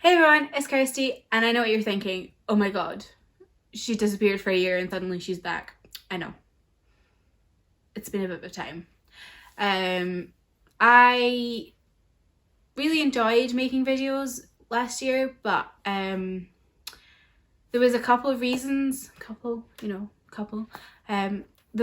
Hey everyone, it's Kirsty, and I know what you're thinking. Oh my god, she disappeared for a year and suddenly she's back. I know. It's been a bit of time. I really enjoyed making videos last year, but there was a couple of reasons. There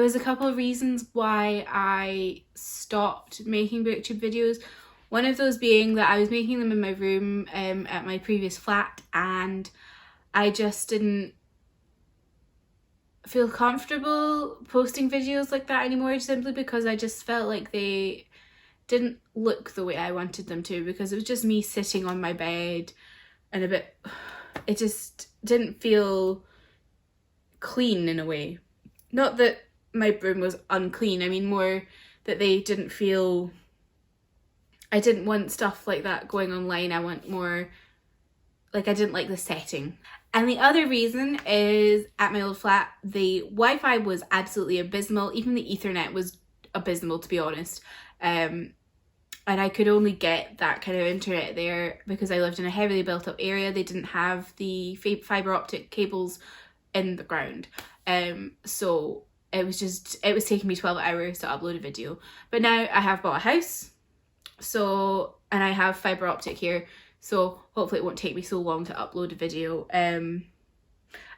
was a couple of reasons why I stopped making booktube videos. One of those being that I was making them in my room at my previous flat, and I just didn't feel comfortable posting videos like that anymore, simply because I just felt like they didn't look the way I wanted them to, because it was just me sitting on my bed and it just didn't feel clean in a way. Not that my room was unclean, I mean more that they didn't feel... I didn't want stuff like that going online. I want more, like, I didn't like the setting. And the other reason is, at my old flat, the Wi-Fi was absolutely abysmal. Even the Ethernet was abysmal, to be honest. And I could only get that kind of internet there because I lived in a heavily built up area. They didn't have the fibre optic cables in the ground. So it was taking me 12 hours to upload a video. But now I have bought a house. And I have fibre optic here, so hopefully it won't take me so long to upload a video.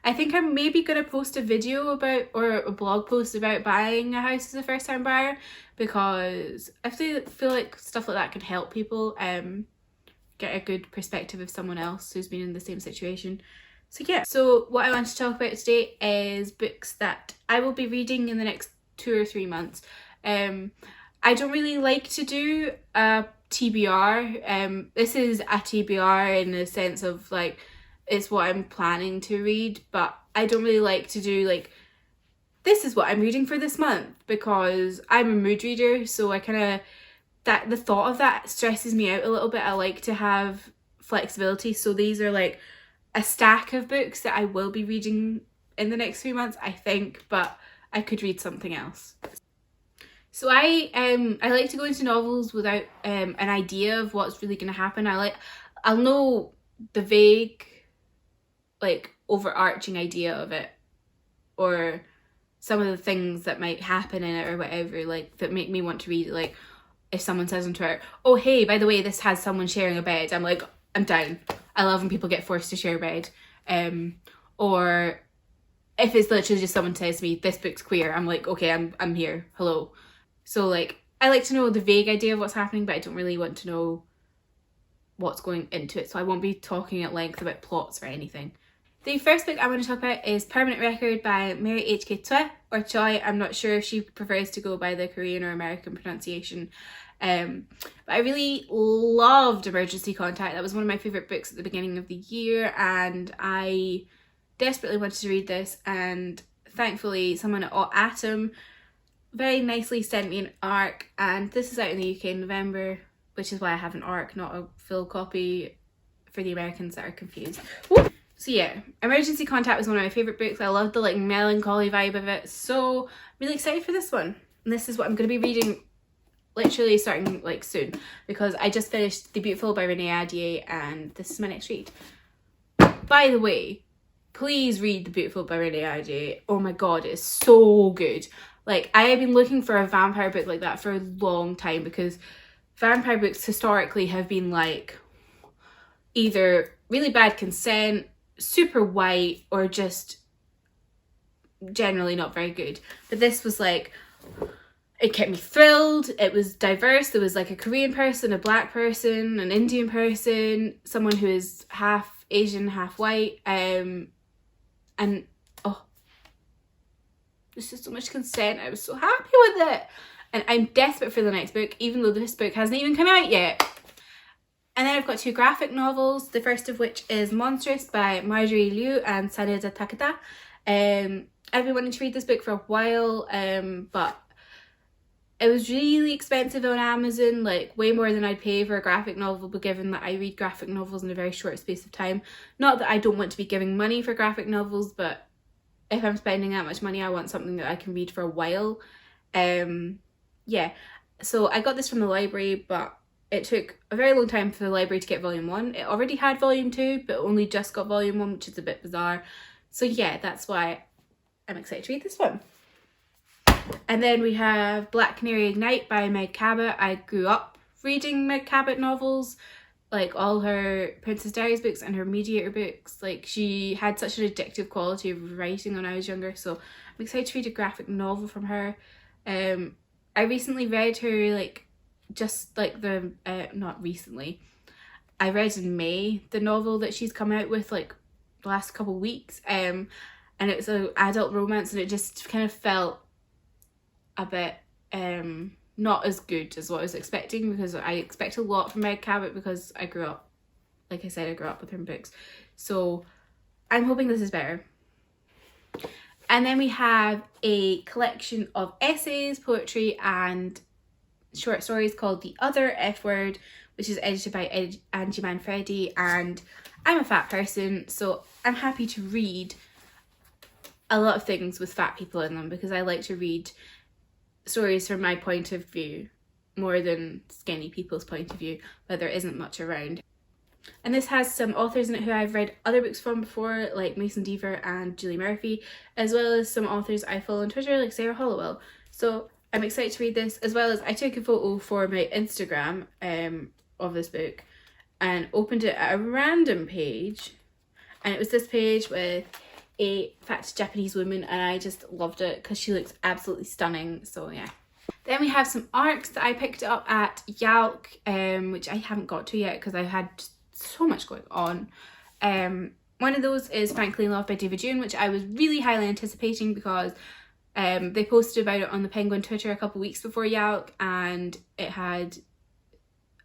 I think I'm maybe going to post a video about, or a blog post about buying a house as a first time buyer, because I feel like stuff like that can help people get a good perspective of someone else who's been in the same situation. So yeah, so what I want to talk about today is books that I will be reading in the next 2 or 3 months. I don't really like to do a TBR. This is a TBR in the sense of, like, it's what I'm planning to read, but I don't really like to do, like, this is what I'm reading for this month, because I'm a mood reader, so I kind of, the thought of that stresses me out a little bit. I like to have flexibility, so these are like a stack of books that I will be reading in the next few months, I think, but I could read something else. So I like to go into novels without an idea of what's really going to happen. I'll know the vague, like, overarching idea of it, or some of the things that might happen in it or whatever, like, that make me want to read it. Like, if someone says on Twitter, oh hey, by the way, this has someone sharing a bed, I'm like, I'm down. I love when people get forced to share a bed. Or if it's literally just someone says to me, this book's queer, I'm like, okay, I'm here, hello. So, like, I like to know the vague idea of what's happening, but I don't really want to know what's going into it, so I won't be talking at length about plots or anything. The first book I want to talk about is Permanent Record by Mary H.K. Choi, or Choi. I'm not sure if she prefers to go by the Korean or American pronunciation. But I really loved Emergency Contact. That was one of my favourite books at the beginning of the year, and I desperately wanted to read this, and thankfully someone at Atom very nicely sent me an ARC, and this is out in the UK in November, which is why I have an ARC, not a full copy, for the Americans that are confused. Woo! So yeah, Emergency Contact was one of my favourite books. I loved the, like, melancholy vibe of it, so I'm really excited for this one. And this is what I'm going to be reading literally starting, like, soon, because I just finished The Beautiful by Renee Ahdieh, and this is my next read. By the way, please read The Beautiful by Renee Ahdieh. Oh my god, it's so good. Like, I have been looking for a vampire book like that for a long time, because vampire books historically have been, like, either really bad consent, super white, or just generally not very good. But this was, like, it kept me thrilled. It was diverse. There was, like, a Korean person, a black person, an Indian person, someone who is half Asian, half white, and oh, there's just so much consent. I was so happy with it, and I'm desperate for the next book, even though this book hasn't even come out yet. And then I've got 2 graphic novels, the first of which is Monstrous by Marjorie Liu and Sanada Takeda. I've been wanting to read this book for a while, but it was really expensive on Amazon, like way more than I'd pay for a graphic novel, but given that I read graphic novels in a very short space of time. Not that I don't want to be giving money for graphic novels, but if I'm spending that much money, I want something that I can read for a while. Yeah, so I got this from the library, but it took a very long time for the library to get volume 1. It already had volume 2, but only just got volume 1, which is a bit bizarre. So yeah, that's why I'm excited to read this one. And then we have Black Canary Ignite by Meg Cabot. I grew up reading Meg Cabot novels, like all her Princess Diaries books and her Mediator books. Like, she had such an addictive quality of writing when I was younger, so I'm excited to read a graphic novel from her. I recently read her, like, just like the, not recently, I read in May the novel that she's come out with, like, the last couple of weeks, and it's an adult romance, and it just kind of felt a bit not as good as what I was expecting, because I expect a lot from Meg Cabot because I grew up, like I said, I grew up with her books. So I'm hoping this is better. And then we have a collection of essays, poetry and short stories called The Other F Word, which is edited by Angie Manfredi, and I'm a fat person, so I'm happy to read a lot of things with fat people in them, because I like to read stories from my point of view more than skinny people's point of view, but there isn't much around. And this has some authors in it who I've read other books from before, like Mason Deaver and Julie Murphy, as well as some authors I follow on Twitter, like Sarah Hollowell. So I'm excited to read this, as well as I took a photo for my Instagram of this book and opened it at a random page, and it was this page with a fat Japanese woman, and I just loved it because she looks absolutely stunning. So yeah. Then we have some arcs that I picked up at Yalk, which I haven't got to yet because I've had so much going on. One of those is Frankly in Love by David June, which I was really highly anticipating because they posted about it on the Penguin Twitter a couple weeks before Yalk, and it had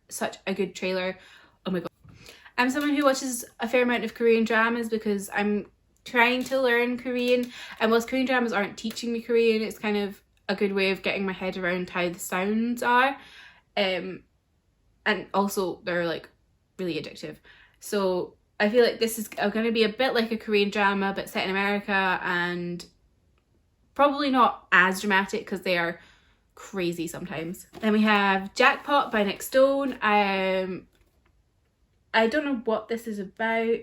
such a good trailer. Oh my god. I'm someone who watches a fair amount of Korean dramas because I'm trying to learn Korean, and whilst Korean dramas aren't teaching me Korean, it's kind of a good way of getting my head around how the sounds are, and also they're like really addictive. So I feel like this is going to be a bit like a Korean drama but set in America, and probably not as dramatic because they are crazy sometimes. Then we have Jackpot by Nick Stone. I don't know what this is about,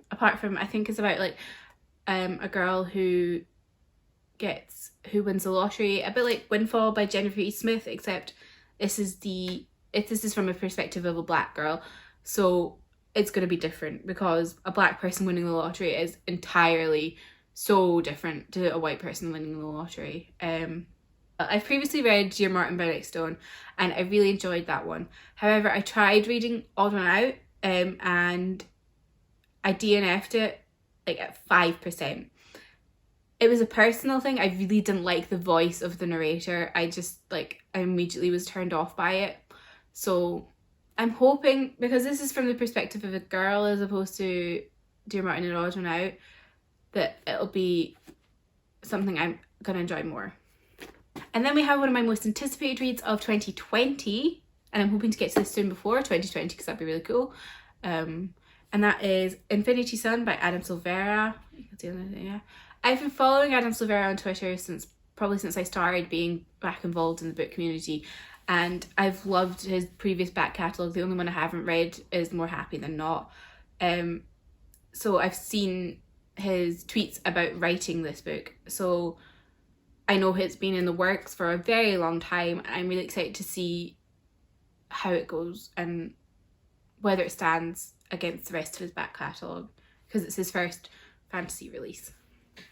apart from I think it's about like a girl who wins the lottery, a bit like Windfall by Jennifer E. Smith, except this is from a perspective of a black girl, so it's going to be different because a black person winning the lottery is entirely so different to a white person winning the lottery. I've previously read Dear Martin by Nick Stone and I really enjoyed that one. However, I tried reading Odd One Out and I DNF'd it like at 5%. It was a personal thing. I really didn't like the voice of the narrator. I immediately was turned off by it. So I'm hoping, because this is from the perspective of a girl as opposed to Dear Martin and Odd One Out, that it'll be something I'm going to enjoy more. And then we have one of my most anticipated reads of 2020, and I'm hoping to get to this soon before 2020 because that'd be really cool. And that is Infinity Sun by Adam Silvera. Yeah. I've been following Adam Silvera on Twitter since I started being back involved in the book community, and I've loved his previous back catalogue. The only one I haven't read is More Happy Than Not. So I've seen his tweets about writing this book, so I know it's been in the works for a very long time. I'm really excited to see how it goes and whether it stands against the rest of his back catalogue, because it's his first fantasy release.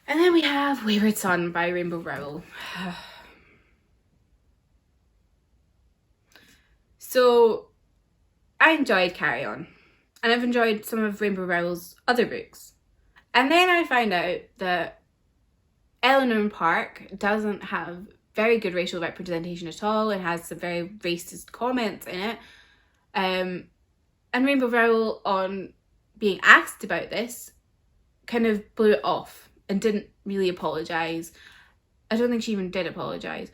And then we have Wayward Son by Rainbow Rowell. So I enjoyed Carry On, and I've enjoyed some of Rainbow Rowell's other books. And then I find out that Eleanor Park doesn't have very good racial representation at all and has some very racist comments in it. And Rainbow Rowell, on being asked about this, kind of blew it off and didn't really apologise. I don't think she even did apologise.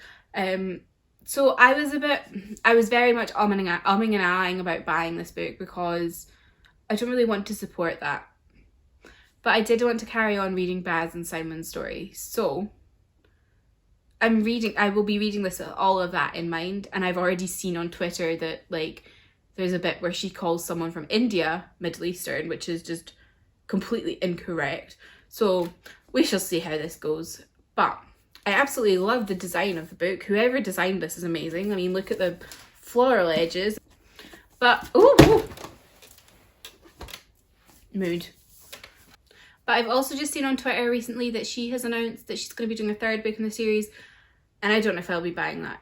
So I was very much umming and ahhing about buying this book because I don't really want to support that. But I did want to carry on reading Baz and Simon's story. So I will be reading this with all of that in mind, and I've already seen on Twitter that like there's a bit where she calls someone from India Middle Eastern, which is just completely incorrect. So we shall see how this goes. But I absolutely love the design of the book. Whoever designed this is amazing. I mean, look at the floral edges. But ooh, mood. But I've also just seen on Twitter recently that she has announced that she's going to be doing a third book in the series, and I don't know if I'll be buying that.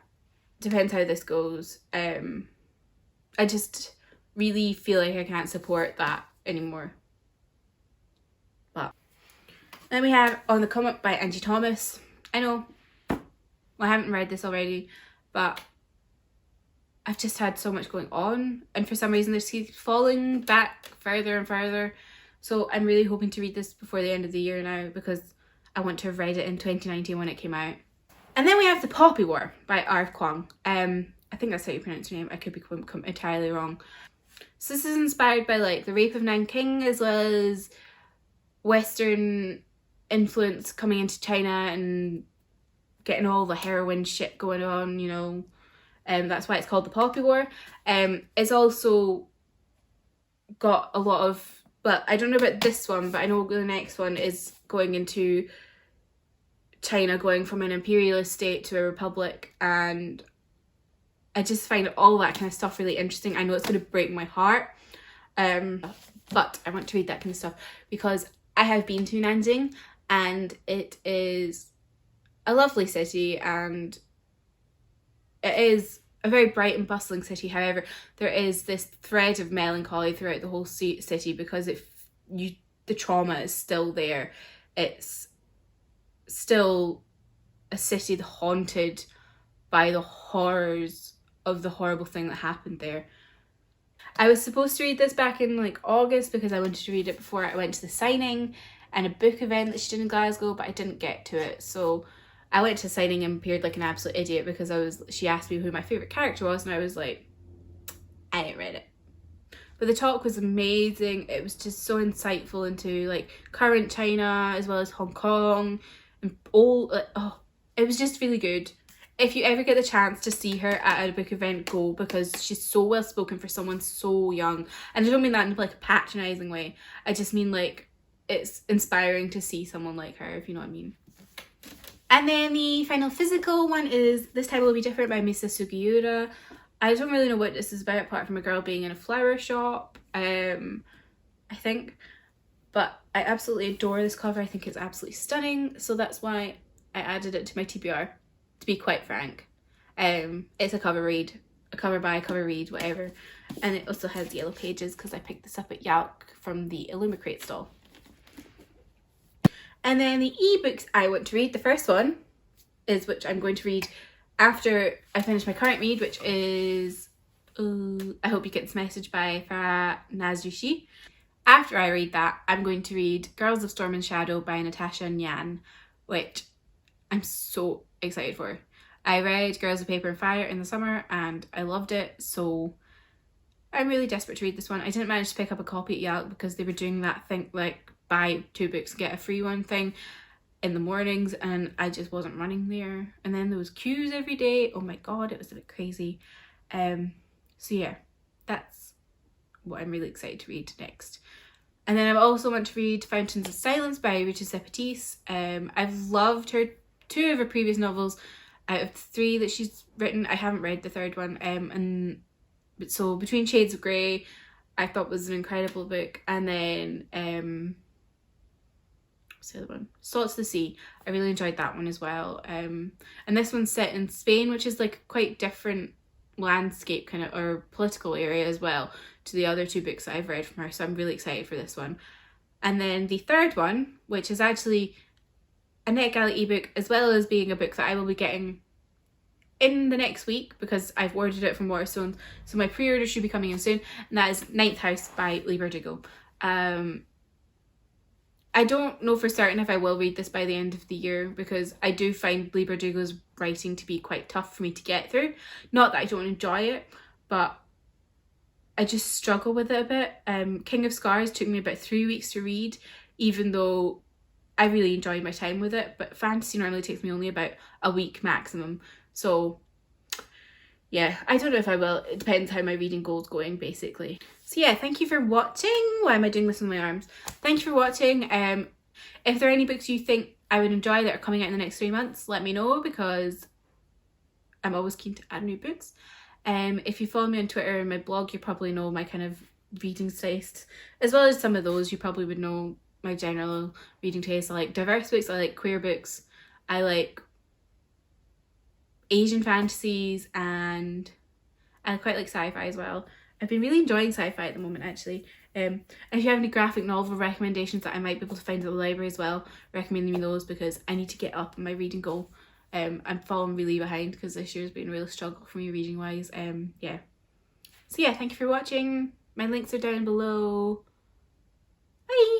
Depends how this goes. I just really feel like I can't support that anymore. But then we have On the Come Up by Angie Thomas. I know, well, I haven't read this already, but I've just had so much going on, and for some reason this keeps falling back further and further. So I'm really hoping to read this before the end of the year now, because I want to have read it in 2019 when it came out. And then we have The Poppy War by R. Kwong. I think that's how you pronounce your name. I could be entirely wrong. So this is inspired by like the Rape of Nanking, as well as Western influence coming into China and getting all the heroin shit going on, you know. That's why it's called The Poppy War. It's also got a lot of, well, I don't know about this one, but I know the next one is going into China going from an imperialist state to a republic, and I just find all that kind of stuff really interesting. I know it's going to break my heart, but I want to read that kind of stuff because I have been to Nanjing, and it is a lovely city, and it is a very bright and bustling city. However, there is this thread of melancholy throughout the whole city because the trauma is still there. It's still a city haunted by the horrors of the horrible thing that happened there. I was supposed to read this back in like August because I wanted to read it before I went to the signing and a book event that she did in Glasgow, but I didn't get to it. So I went to signing and appeared like an absolute idiot because she asked me who my favourite character was, and I was like, I didn't read it. But the talk was amazing. It was just so insightful into like current China as well as Hong Kong and all. It was just really good. If you ever get the chance to see her at a book event, go, because she's so well spoken for someone so young. And I don't mean that in like a patronising way. I just mean like it's inspiring to see someone like her, if you know what I mean. And then the final physical one is This Time Will Be Different by Misa Sugiura. I don't really know what this is about apart from a girl being in a flower shop, I think. But I absolutely adore this cover. I think it's absolutely stunning. So that's why I added it to my TBR, to be quite frank. It's a cover read, a cover buy, cover read, whatever. And it also has yellow pages because I picked this up at Yalk from the Illumicrate stall. And then the ebooks I want to read, the first one is, which I'm going to read after I finish my current read, which is I Hope You Get This Message by Farah Nazrushi. After I read that, I'm going to read Girls of Storm and Shadow by Natasha Nyan, which I'm so excited for. I read Girls of Paper and Fire in the summer and I loved it, so I'm really desperate to read this one. I didn't manage to pick up a copy at Yalk because they were doing that thing like buy 2 books get a free one thing in the mornings, and I just wasn't running there. And then there was queues every day. Oh my god, it was a bit crazy. So yeah, that's what I'm really excited to read next. And then I also want to read Fountains of Silence by Rita Sepetys. I've loved her 2 of her previous novels out of 3 that she's written. I haven't read the 3rd one. And so Between Shades of Grey I thought was an incredible book. And then what's the other one? Salt to the Sea. I really enjoyed that one as well. And this one's set in Spain, which is like quite different landscape kind of, or political area as well, to the other 2 books that I've read from her. So I'm really excited for this one. And then the 3rd one, which is actually a NetGalley ebook, as well as being a book that I will be getting in the next week because I've ordered it from Waterstones, so my pre-order should be coming in soon, and that is Ninth House by Leigh Bardugo. I don't know for certain if I will read this by the end of the year because I do find Leigh Bardugo's writing to be quite tough for me to get through. Not that I don't enjoy it, but I just struggle with it a bit. King of Scars took me about 3 weeks to read, even though I really enjoyed my time with it, but fantasy normally takes me only about a week maximum. So yeah, I don't know if I will. It depends how my reading goal's going, basically. So yeah, thank you for watching. Why am I doing this with my arms? Thank you for watching. If there are any books you think I would enjoy that are coming out in the next 3 months, let me know, because I'm always keen to add new books. If you follow me on Twitter and my blog, you probably know my kind of reading taste. As well as some of those, you probably would know my general reading taste. I like diverse books, I like queer books, I like Asian fantasies, and I quite like sci-fi as well. I've been really enjoying sci-fi at the moment, actually. And if you have any graphic novel recommendations that I might be able to find at the library as well, recommend me those, because I need to get up on my reading goal. I'm falling really behind because this year's been a real struggle for me reading wise. Yeah. So yeah, thank you for watching. My links are down below. Bye!